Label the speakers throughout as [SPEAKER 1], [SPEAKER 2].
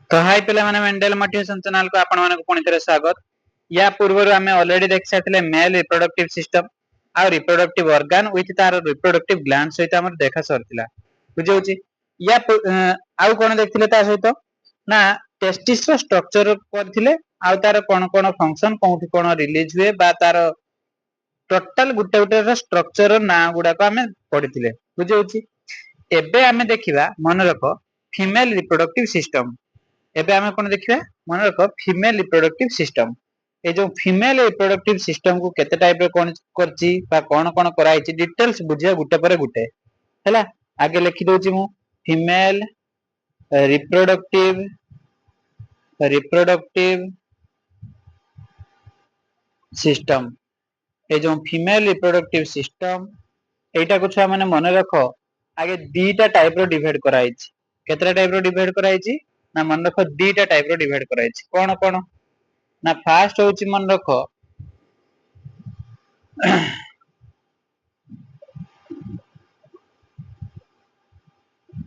[SPEAKER 1] तो हाय पे Mendel motivation channel को आपण मानक पुणी थे स्वागत। या पूर्व आम ऑलरेडी देख सारे मेल रिप्रोडक्टिव सिस्टम आ रिप्रोडक्टिव ऑर्गन विथ तार रिप्रोडक्टिव ग्लैंड सहित आम देखा सरथिला बुझे या आउ कोन देखथिले ता सहित ना टेस्टिस रो स्ट्रक्चर करथिले आ तार कोन कोन फंक्शन कोठी कोन रिलीज हुए बा तार टोटल गुटे गुटे रो स्ट्रक्चर ना गुडा को आम पढिथिले बुझे एबे आम देखिबा मन रख फीमेल रिप्रोडक्टिव सिस्टम। एबे आमे कोन देखिबा मन रख फीमेल रिप्रोडक्टिव सिस्टम। ए जो फीमेल रिप्रोडक्टिव सिस्टम को केते टाइप रे कोन करची बा कोन कोन कराइची डिटेल्स बुझिया गुटे पर गुटे हैला। आगे लिखि दोची मु फीमेल रिप्रोडक्टिव सिस्टम। ए जो फीमेल रिप्रोडक्टिव सिस्टम एटा को छुआ माने मन रख आगे दीटा टाइप रो डिवाइड कराइची। केतरा टाइप रो डिवाइड कराइची ना मन रख दीटा टाइप रो डिवाइड कराइची कोन कोन ना फास्ट होची मन रख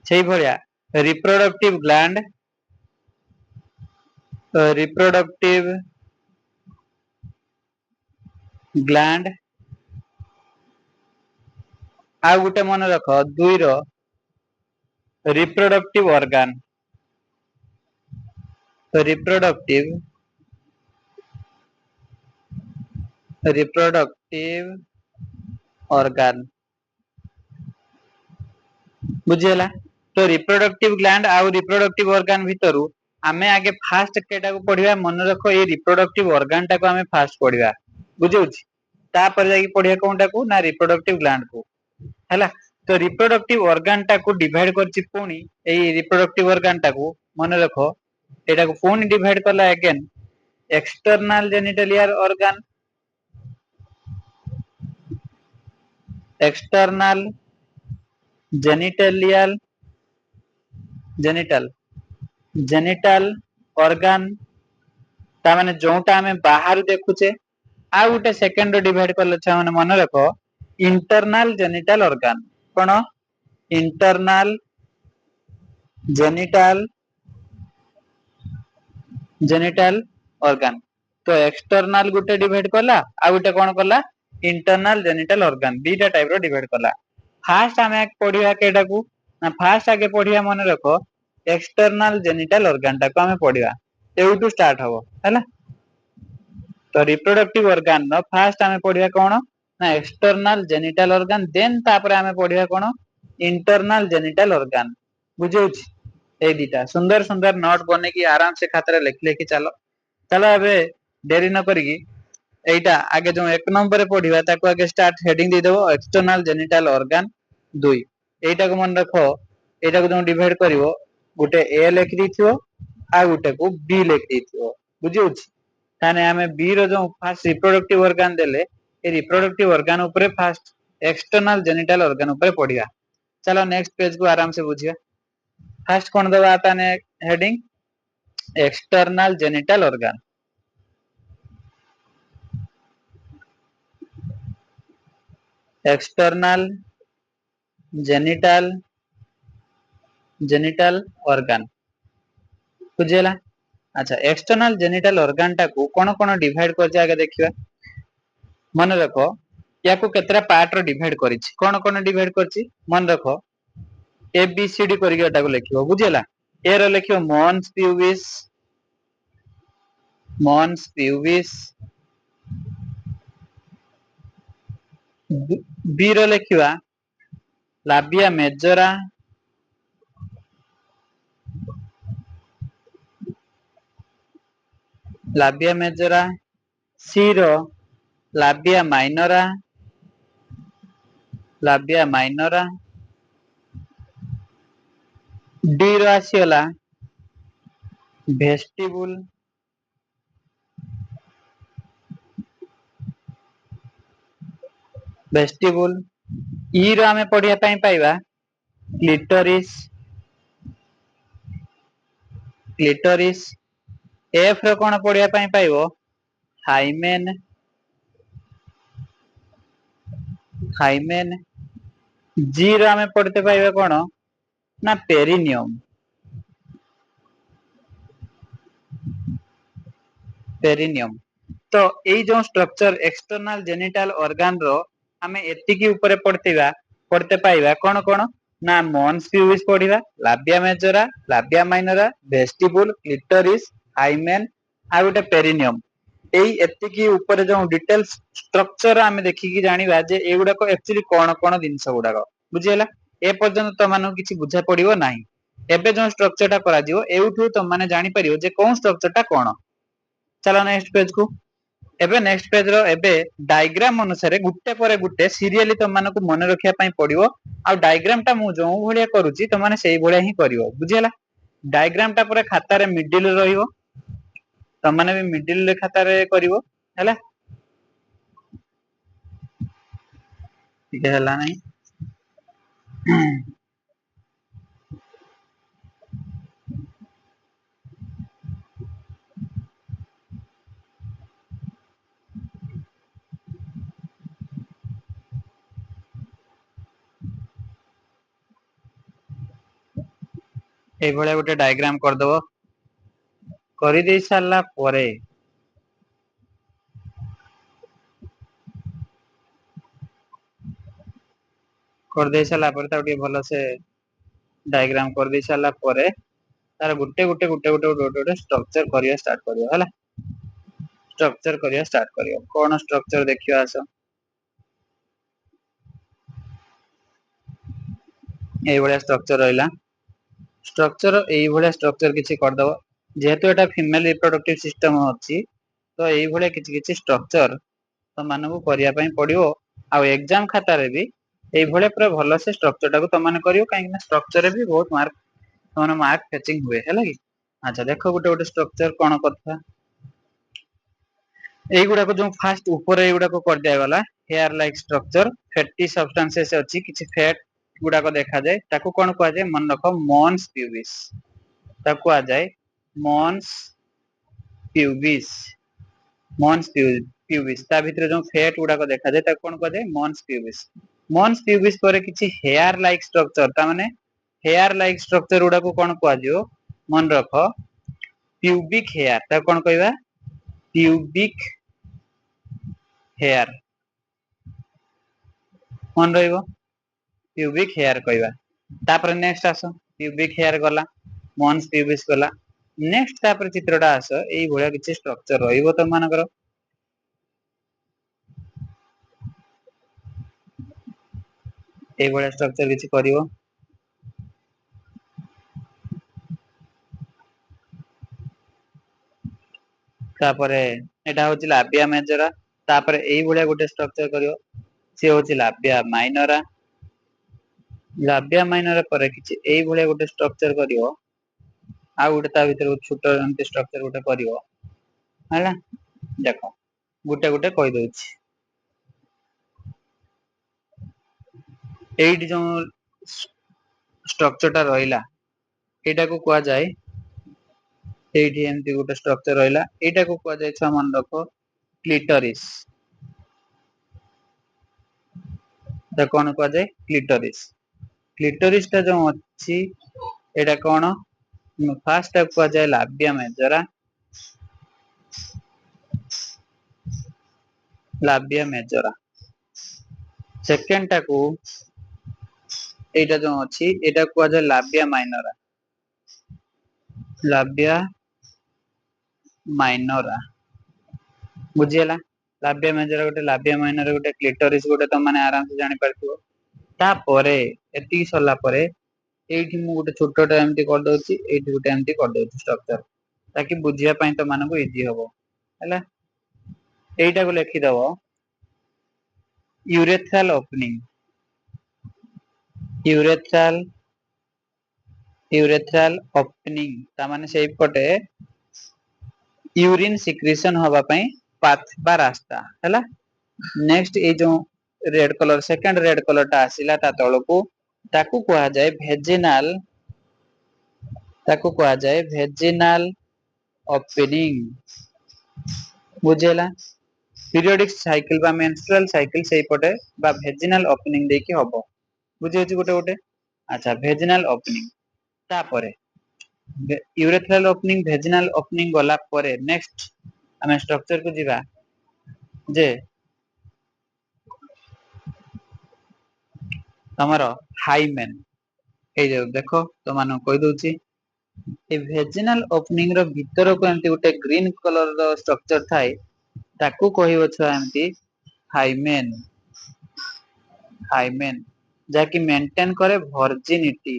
[SPEAKER 1] सेही भलिया रिप्रोडक्टिव ग्लैंड आ गुटे मन रख दुई रो रिप्रोडक्टिव ऑर्गन तो रिप्रोडक्टिव ऑर्गन बुझियला। तो रिप्रोडक्टिव ग्लैंड आ रिप्रोडक्टिव ऑर्गन भितरु आमे आगे फास्ट केटा को पढिबा मन रखो ए रिप्रोडक्टिव ऑर्गन टा को आमे फास्ट पढिबा बुझौछि ता पर जाकी पढिया कोनटा को ना रिप्रोडक्टिव ग्लैंड को हैला। तो रिप्रोडक्टिव ऑर्गन टा को डिवाइड करछि पुनी ए रिप्रोडक्टिव ऑर्गन टा को मन रखो एटा को पुनी डिवाइड करला अगेन एक्सटर्नल जेनिटलियर ऑर्गन एक्सटर्नल जेनिटल ऑर्गन ता माने जोटा हमें बाहर देखुचे आ गुटे सेकंड डिवाइड करले छ माने मन रखो इंटरनल जेनिटल ऑर्गन कोन इंटरनल जेनिटल ऑर्गन। तो एक्सटर्नल गुटे डिवाइड करला आ गुटे कोन करला इंटरनल जेनिटल ऑर्गन दीटा टाइप रो डिवाइड करला। फास्ट हमें पढिया केटा को ना फास्ट आगे पढिया मन रखो एक्सटर्नल जेनिटल ऑर्गन टा को हमें पढिया एउटू स्टार्ट हबो हैला। तो रिप्रोडक्टिव ऑर्गन नो फास्ट हमें पढिया कोन ना एक्सटर्नल जेनिटल ऑर्गन देन तापर हमें पढिया कोन इंटरनल जेनिटल ऑर्गन बुझौछि। ए दीटा सुंदर सुंदर नोट बने की आराम से खाता रे लिख लेके चलो चलो एबे देरी न करी एटा आगे जो एक नंबर पढिबा ताको आगे स्टार्ट हेडिंग दे देबो एक्सटर्नल जेनिटल ऑर्गन 2 एटा को मन रखो एटा को जो डिवाइड करिवो गुटे ए लिख दिथियो आ गुटे को बी लिख दिथियो बुझियोछि। ताने हमें बी रो जो फास्ट रिप्रोडक्टिव ऑर्गन देले ए रिप्रोडक्टिव ऑर्गन ऊपर फास्ट एक्सटर्नल जेनिटल ऑर्गन ऊपर पढिया। चलो नेक्स्ट पेज को आराम से बुझिया। फास्ट कोन दबा ताने heading external genital organ external genital organ बुझेला। अच्छा एक्सटर्नल जेनिटल ऑर्गन टा को कोन कोन डिवाइड कर जागा देखिबा मन रखो या को केतरा पार्ट रो डिवाइड करिछि कोन कोन डिवाइड करछि मन रखो ए बी सी डी करिके एटा को लिखिबो बुझेला। ए रो लिखिबो मॉन्स प्यूबिस बी रो लिखिबा लाबिया मेजोरा सी रो लाबिया माइनोरा डी रो आसीला वेस्टिबुल ई रो हमें पढिया पई पाइबा क्लिटोरिस एफ रो कोन पढिया पई पाइबो हाइमेन जी रो हमें पढ़ते पाइबा कोन ना पेरिनियम पेरिनियम। तो एई जो स्ट्रक्चर एक्सटर्नल जेनिटल ऑर्गन रो आमे एतिकी ऊपर पढ़ते पाइबा कोन कोन ना मॉन्स प्यूबिस पढ़िबा, labia majora, labia minora, vestibule, clitoris, hymen आ गोटे पेरिनियम। एई एतिकी ऊपर जो डिटेल्स स्ट्रक्चर आमे देखिकी जानिबा जे एगुडा को एक्चुअली कोन कोन जिंस गुडा बुझियला। ए पर्यंत तो मानु किछि बुझा पड़िबो नाही। एबे जो स्ट्रक्चर टा करा जिवो एउठु तो माने जानि परियो जे कोन स्ट्रक्चर टा कोन। चलो नेक्स्ट पेज को। एबे नेक्स्ट पेज रो एबे डायग्राम अनुसार गुट्टे परे गुट्टे सीरियली तो मानको मन रखिया पई पड़िबो। आ डायग्राम टा मु जो भलिया करूची तो माने सेही भलिया ही करिवो बुझियला। डायग्राम टा परे खाता रे मिडिल रहिवो तो माने भी मिडिल रे खाता रे करिवो हैला। ठीक है हला नहीं ए भलिया गोटे डायग्राम कर दबो। करि देई सारला परे कर देई सारला परे ताके भलो से डायग्राम कर देई सारला परे तार गुट्टे गुट्टे गुट्टे गुट्टे गुट्टे गुट्टे स्ट्रक्चर करिया स्टार्ट करियो हैला। स्ट्रक्चर करिया स्टार्ट करियो। कोन स्ट्रक्चर देखियो आसो। ए भलिया स्ट्रक्चर रहिला। स्ट्रक्चर एई भलिया स्ट्रक्चर किछि कर दबो। जेहेतु एटा फीमेल रिप्रोडक्टिव सिस्टम अछि तो एई भलिया किछि किछि स्ट्रक्चर तो मानकु करिया पई पड़ियो। आ एग्जाम खाता रे भी एई भलिया पूरा भलो से स्ट्रक्चर टाको तो माने करियो काहे कि स्ट्रक्चर रे भी बहुत मार्क तो माने मार्क फेचिंग हुए हैला कि। अच्छा देखो गुटे गुटे स्ट्रक्चर कोन कथा। एई गुडा को जो फास्ट ऊपर एई गुडा को कर दिया गला hair like structure fatty substances अछि किछि फैट गुडा को देखा जाय ताको कोन कहै जाय मन रखो मॉन्स प्यूबिस। ताको आ जाय मॉन्स प्यूबिस। मॉन्स प्यूबिस ता भीतर जो फैट गुडा को देखा जाय ताको कोन कहै जाय मॉन्स प्यूबिस। मॉन्स प्यूबिस पर किछि हेयर लाइक स्ट्रक्चर ता माने हेयर लाइक स्ट्रक्चर गुडा को कोन कहै जियो मन रखो प्यूबिक हेयर ता कोन कहबा प्यूबिक हेयर मन रहिबो प्यूबिक हेयर कहबा। तापर नेक्स्ट आसो प्यूबिक हेयर गला मॉन्स प्यूबिस गला। नेक्स्ट तापर चित्रटा आसो एई भलिया किछि स्ट्रक्चर रहिबो त मानकर एई भलिया स्ट्रक्चर किछि करिवो। तापरे एटा होछि लाबिया मेजोरा। तापरे एई भलिया गोटे स्ट्रक्चर करिवो से होछि लाबिया माइनोरा। लाबिया माइनोरा पर किछि एई भलिया गोटे स्ट्रक्चर करिवो। आ गोटे ता भीतर छोटो एमती स्ट्रक्चर गोटे करिवो हैला। देखो गुटे गुटे कहि दउछि। एइट जो स्ट्रक्चर टा रहिला एटा को कुआ जाय एइठी एमती गोटे स्ट्रक्चर रहिला एटा को कुआ जाय छ मन रखो क्लिटोरिस। ता कोन कुआ जाय क्लिटोरिस। क्लिटोरिस ता जो अछि एटा कोन फास्ट ता कुआ जाय लाबिया मेजोरा। लाबिया मेजोरा सेकंड टा को एटा जो अछि एटा कुआ जाय लाबिया माइनोरा। लाबिया माइनोरा बुझियला। लाबिया मेजोरा गोटे लाबिया माइनोरा गोटे क्लिटोरिस गोटे त माने आराम से जानि परथिबो। ता परे एति सरला परे एइठी मु गोटे छोटोटा एमती कर दउछि एइठी गोटे एमती कर दउछि स्ट्रक्चर ताकि बुझिया पई त मानको इजी हबो हैला। एइटा को लेखि दबो यूरेथ्रल ओपनिंग। यूरेथ्रल ओपनिंग ता माने सेई पटे यूरिन सिक्रीशन हवा पई पाथ बा रास्ता हैला। नेक्स्ट ए जो red colour second red colour टा आसिला ता तळको ताकू कुआ जाय भेजिनल। ताकू कुआ जाय भेजिनल ओपनिंग बुझेला। पीरियोडिक साइकिल बा मेंस्ट्रुअल साइकिल सेई पटे बा भेजिनल ओपनिंग देकी हबो बुझि होछि गोटे गोटे। अच्छा भेजिनल ओपनिंग तापरे यूरेथ्रल ओपनिंग भेजिनल ओपनिंग गला परे नेक्स्ट आमे स्ट्रक्चर को जीवा जे तमरो हाइमेन ए जो देखो तो मानो कहि दोची ए वेजिनल ओपनिंग रो भीतर को एंटी गोटे ग्रीन कलर रो स्ट्रक्चर थाए ताकू कहिवो छ एंटी हाइमेन हाइमेन जाकि मेंटेन करे वर्जिनिटी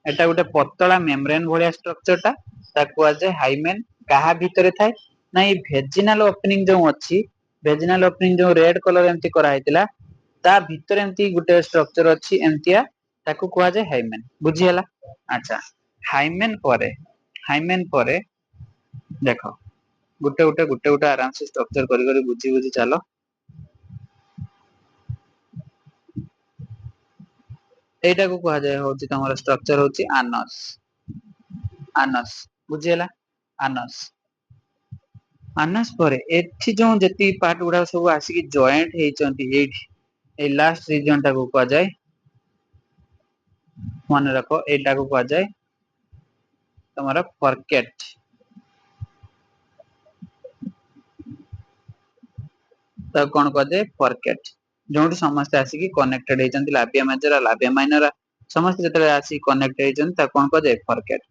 [SPEAKER 1] एटा गोटे पतला मेम्ब्रेन भलिया स्ट्रक्चर ता ताकू आज हाइमेन कहा भीतर थाए ना ई वेजिनल ओपनिंग जो अछि वेजिनल ओपनिंग जो रेड कलर एमती करा हैतिला ता भीतर एमती गोटे स्ट्रक्चर अछि एमतिया ताकू कुआ जाय हाइमेन बुझी हला अच्छा हाइमेन परे देखो गोटे आराम से स्ट्रक्चर करी करी बुझी बुझी चलो एटा को कहा जाय होची तमरा स्ट्रक्चर होची आनस बुझीला आनस परे एथि जो जति पार्ट गुडा सब आसी की जॉइंट हेचंती एठी ए लास्ट रीजन टा को कहा जाय मन रखो एटा को कहा जाय तमरा फॉरकेट तो कौन कह जाय फॉरकेट जोंटी समस्त आसी की कनेक्टेड हेचंती लाबिया मेजर लाबिया माइनर समस्त जतले आसी कनेक्ट हेचंती ता कौन कह जाय फॉरकेट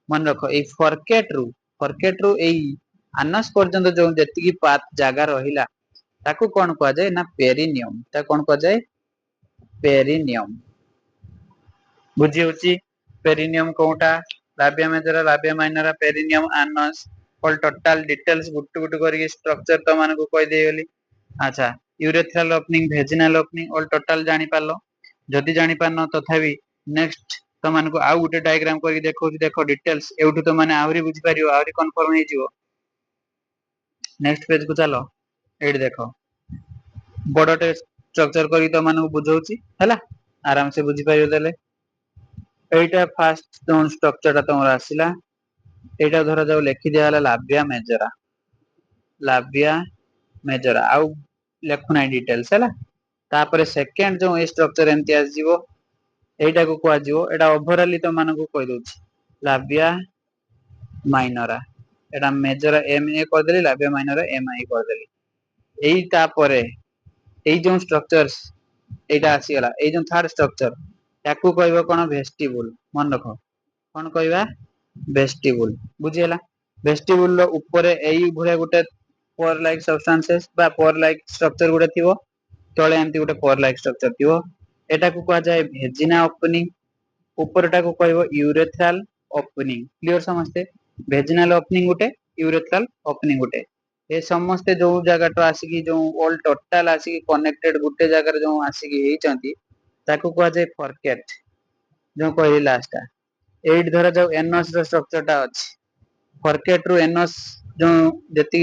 [SPEAKER 1] मन रखो ए फॉरकेट रू एई आनस पर्यंत जो जति की पात जागा रहिला ताकू कौन कह जाय ना पेरिनियम ता कौन कह जाय पेरिनियम बुझी होची पेरिनियम कोटा labia major labia minor perineum anus all total details गुट गुट करके स्ट्रक्चर तो मानको कहि देगली अच्छा urethral opening vaginal opening all total जानि पालो जदि जानि पानो तथापि नेक्स्ट तो मानको आ गुटे डायग्राम करके देखौ देखो डिटेल्स एउठु तो माने आवरी बुझी पारियो आवरी कंफर्म हे जिवो नेक्स्ट पेज को चलो एडी देखो बडटे स्ट्रक्चर करी तो मानको बुझौची हैला आराम से बुझी पारियो देले एटा फास्ट जोन स्ट्रक्चर ता तमरा आसिला एटा धरा जाऊ लेखि दिया हला लाबिया मेजर आउ लेखु नै डिटेल्स हैला तापर सेकंड जो स्ट्रक्चर एमती आसीबो एटा को को आजिवो एटा ओवरऑली तो मानको कहि दोछि लाबिया minora Etah major M A कर देली लाबिया माइनर एम आई कर देली एई तापरे एई जो स्ट्रक्चर्स एटा आसीगला एई जो थर्ड स्ट्रक्चर ताकू कहबो कोन वेस्टिबुल मन रखो कोन कहबा वेस्टिबुल बुझियला वेस्टिबुल रो ऊपर एई भले गुटे पोर लाइक सब्सटेंसेस बा पोर लाइक स्ट्रक्चर गुटे थिबो तळे एंती गुटे पोर लाइक स्ट्रक्चर थिबो एटा को कहा जाय भेजिना ओपनिंग ऊपरटा को कहबो यूरेथ्रल ओपनिंग क्लियर समझते भेजिनल ओपनिंग गुटे यूरेथ्रल ओपनिंग गुटे ए समस्त जो जगह तो आसी जो ऑल टोटल आसी कनेक्टेड गुटे जगह जो आसी हेचंती ताको कहा जाय फॉरकेट जो कहली लास्ट एट धरा जाऊ एनोस रो स्ट्रक्चर टा अछि फॉरकेट रो एनोस जो जति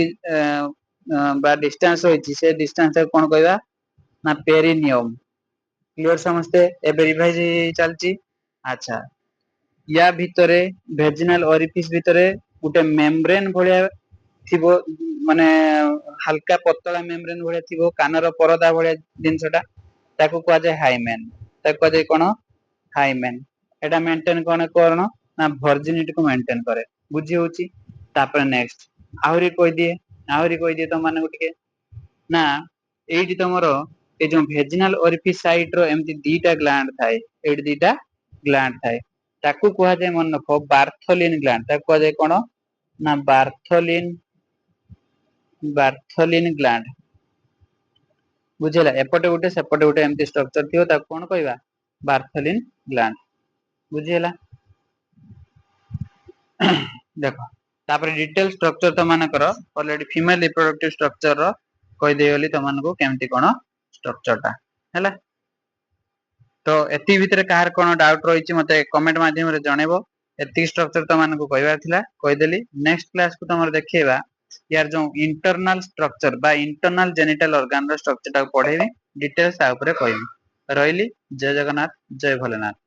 [SPEAKER 1] बा डिस्टेंस होइछि से डिस्टेंस कोन कहबा ना पेरिनियम क्लियर समझते एबे रिवाइज चलची अच्छा या भितरे वेजिनल ओरिफिस भितरे गुटे मेम्ब्रेन भलिया थिबो माने हल्का पतला मेम्ब्रेन भलिया थिबो कानर परदा भलिया जिंसटा ताको कहा जाय हाइमेन ताको कहा जाय कोन हाइमेन एटा मेंटेन कोन करनो ना वर्जिनिटी को मेंटेन करे बुझी होची तापर नेक्स्ट आहुरी कोइ दिए तो माने गुटिके ना एठी तमरो ए जो वेजिनल ओरिफिस साइड रो एमती दीटा ग्लैंड थाए एठी दीटा ग्लैंड थाए ताकू कहा जाय मन रखो बार्थोलिन ग्लैंड ताकू कहा जाय कोन ना बार्थोलिन ग्लैंड बुझेला एपटे गुटे सेपटे गुटे एमती स्ट्रक्चर थियो ताकू कोन कहबा बार्थोलिन ग्लैंड बुझेला देखो तापर डिटेल स्ट्रक्चर तो मानकर ऑलरेडी फीमेल रिप्रोडक्टिव स्ट्रक्चर रो कहि देयली तो मानको केमती कोन स्ट्रक्चर टा हैला तो एति भितरे कार कोन डाउट रहिछि मते कमेंट माध्यम रे जणेबो एति स्ट्रक्चर तो मानको कहबार थिला कहि देली नेक्स्ट क्लास को तमर देखिबा यार जो इंटरनल स्ट्रक्चर बा इंटरनल जेनिटल ऑर्गन रो स्ट्रक्चर टा पढेबी डिटेल्स आ ऊपर कहबी रहिली जय जगन्नाथ जय भोलेनाथ।